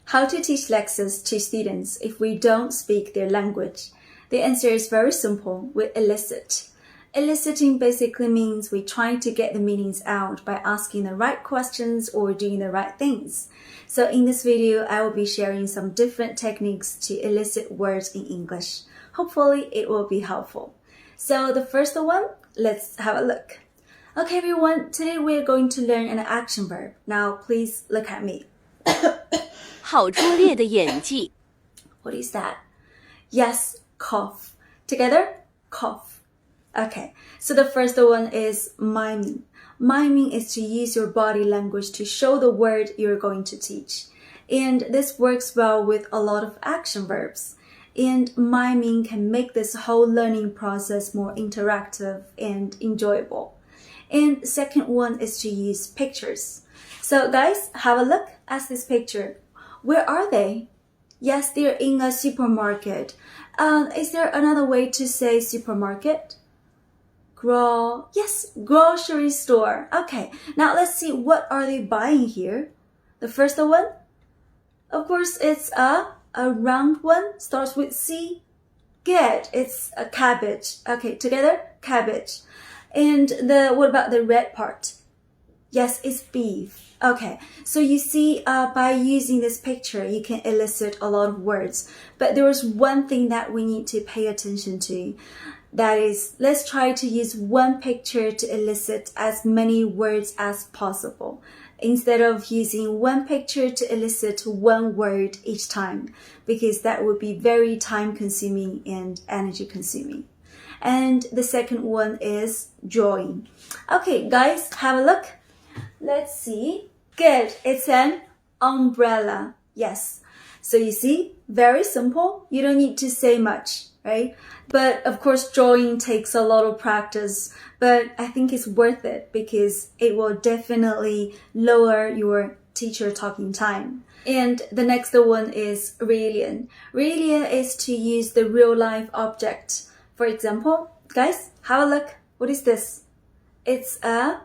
How to teach lessons to students if we don't speak their language? The answer is very simple. We elicit. Eliciting basically means we try to get the meanings out by asking the right questions or doing the right things. So in this video, I will be sharing some different techniques to elicit words in English. Hopefully, it will be helpful. So the first one, let's have a look. Okay, everyone, today we're going to learn an action verb. Now, please look at me. 好拙劣的演技 What is that? Yes, cough. Together, cough. Okay, so the first one is miming. Miming is to use your body language to show the word you're going to teach. And this works well with a lot of action verbs. And miming can make this whole learning process more interactive and enjoyable. And second one is to use pictures. So guys, have a look at this picture. Where are they? Yes, they're in a supermarket. Is there another way to say supermarket? Yes, grocery store. Okay, now let's see what are they buying here. The first one, of course, it's a round one, starts with C. Good, it's a cabbage. Okay, together, cabbage. And what about the red part? Yes, it's beef. Okay, so you see, by using this picture, you can elicit a lot of words. But there is one thing that we need to pay attention to. That is, let's try to use one picture to elicit as many words as possible, instead of using one picture to elicit one word each time, because that would be very time-consuming and energy-consuming. And the second one is drawing. Okay, guys, have a look. Let's see. Good. It's an umbrella. Yes. So you see, very simple. You don't need to say much, right? But of course, drawing takes a lot of practice, but I think it's worth it because it will definitely lower your teacher talking time. And the next one is relian. Relian is to use the real life object. For example, guys, have a look. What is this? It's a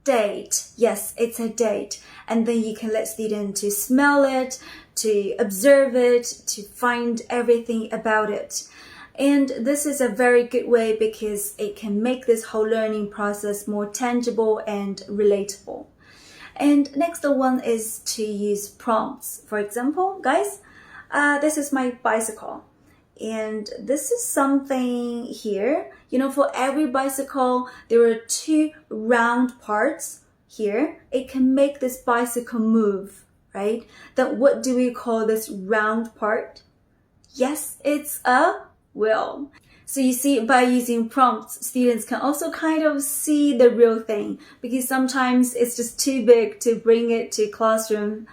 date. Yes, it's a date. And then you can let students to smell it, to observe it, to find everything about it. And this is a very good way because it can make this whole learning process more tangible and relatable. And next one is to use prompts. For example, guys, this is my bicycle. And this is something here. You know, for every bicycle, there are two round parts here. It can make this bicycle move, right? Then what do we call this round part? Yes, it's a wheel. So you see, by using prompts, students can also kind of see the real thing because sometimes it's just too big to bring it to classroom.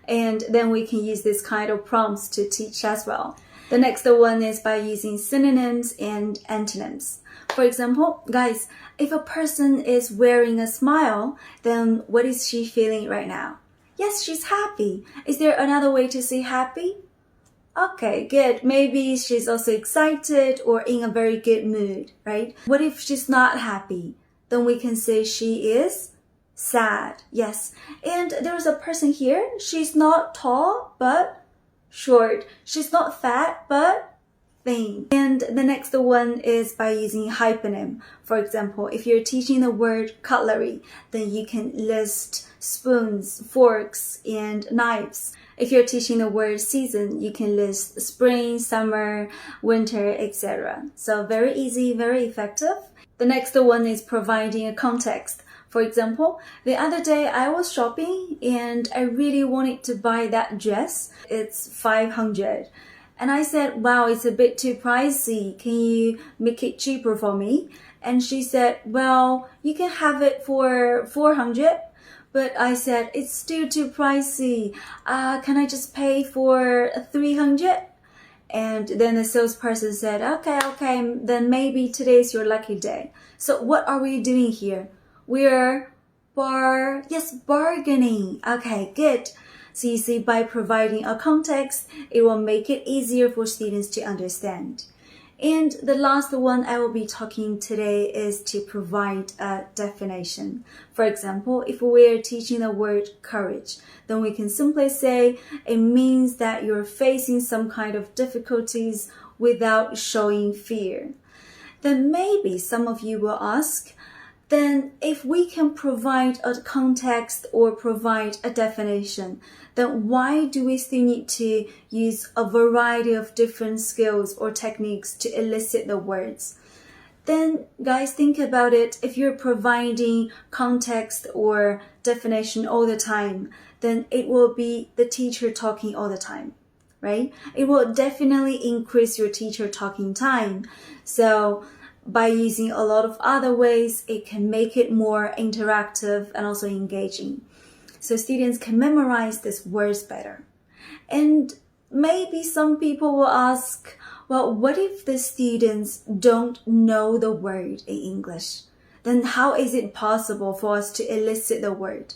And then we can use this kind of prompts to teach as well. The next one is by using synonyms and antonyms. For example, guys, if a person is wearing a smile, then what is she feeling right now? Yes, she's happy. Is there another way to say happy? Okay, good. Maybe she's also excited or in a very good mood, right? What if she's not happy? Then we can say she is sad. Yes. And there's a person here. She's not tall, but short. She's not fat, but thin. And the next one is by using hyponym. For example, if you're teaching the word cutlery, then you can list spoons, forks, and knives. If you're teaching the word season, you can list spring, summer, winter, etc. So very easy, very effective. The next one is providing a context. For example, the other day I was shopping and I really wanted to buy that dress. It's 500. And I said, wow, it's a bit too pricey. Can you make it cheaper for me? And she said, well, you can have it for 400. But I said, it's still too pricey. Can I just pay for 300? And then the salesperson said, okay, then maybe today's your lucky day. So what are we doing here? We're bargaining. Okay, good. So you see, by providing a context, it will make it easier for students to understand. And the last one I will be talking today is to provide a definition. For example, if we're teaching the word courage, then we can simply say it means that you're facing some kind of difficulties without showing fear. Then maybe some of you will ask, then if we can provide a context or provide a definition, then why do we still need to use a variety of different skills or techniques to elicit the words? Then guys, think about it. If you're providing context or definition all the time, then it will be the teacher talking all the time, right? It will definitely increase your teacher talking time. So by using a lot of other ways, it can make it more interactive and also engaging. So students can memorize these words better. And maybe some people will ask, well, what if the students don't know the word in English? Then how is it possible for us to elicit the word?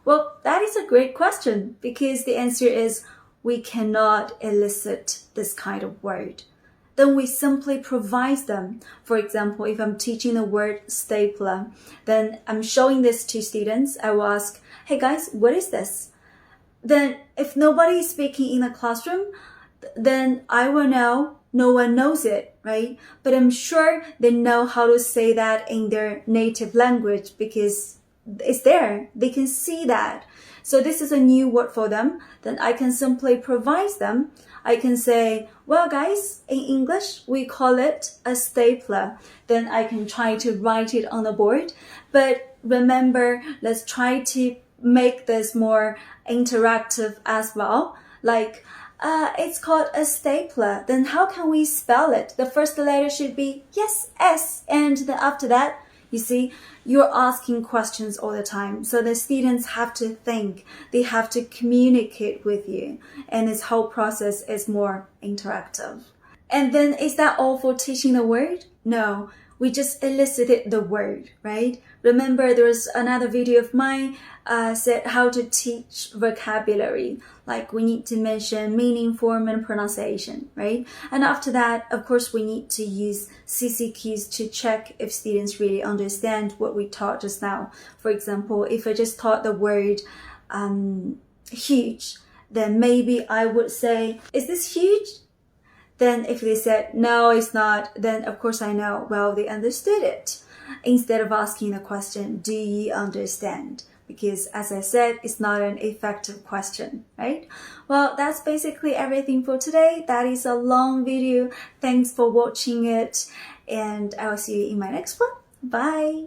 Well, that is a great question because the answer is we cannot elicit this kind of word. Then we simply provide them. For example, if I'm teaching the word stapler, then I'm showing this to students. I will ask, hey guys, what is this? Then if nobody is speaking in the classroom, then I will know no one knows it, right? But I'm sure they know how to say that in their native language because it's there. They can see that. So this is a new word for them. Then I can simply provide them. I can say, well guys, in English, we call it a stapler. Then I can try to write it on the board. But remember, let's try to make this more interactive as well. Like, it's called a stapler. Then how can we spell it? The first letter should be, yes, S. And then after that, you see, you're asking questions all the time. So the students have to think, they have to communicate with you. And this whole process is more interactive. And then is that all for teaching the word? No, we just elicited the word, right? Remember, there's another video of mine said how to teach vocabulary. Like we need to mention meaning, form, and pronunciation, right? And after that, of course, we need to use CCQs to check if students really understand what we taught just now. For example, if I just taught the word huge, then maybe I would say, is this huge? Then if they said, no, it's not, then of course I know, well, they understood it. Instead of asking the question, do you understand? Because as I said, it's not an effective question, right? Well, that's basically everything for today. That is a long video. Thanks for watching it. And I will see you in my next one. Bye.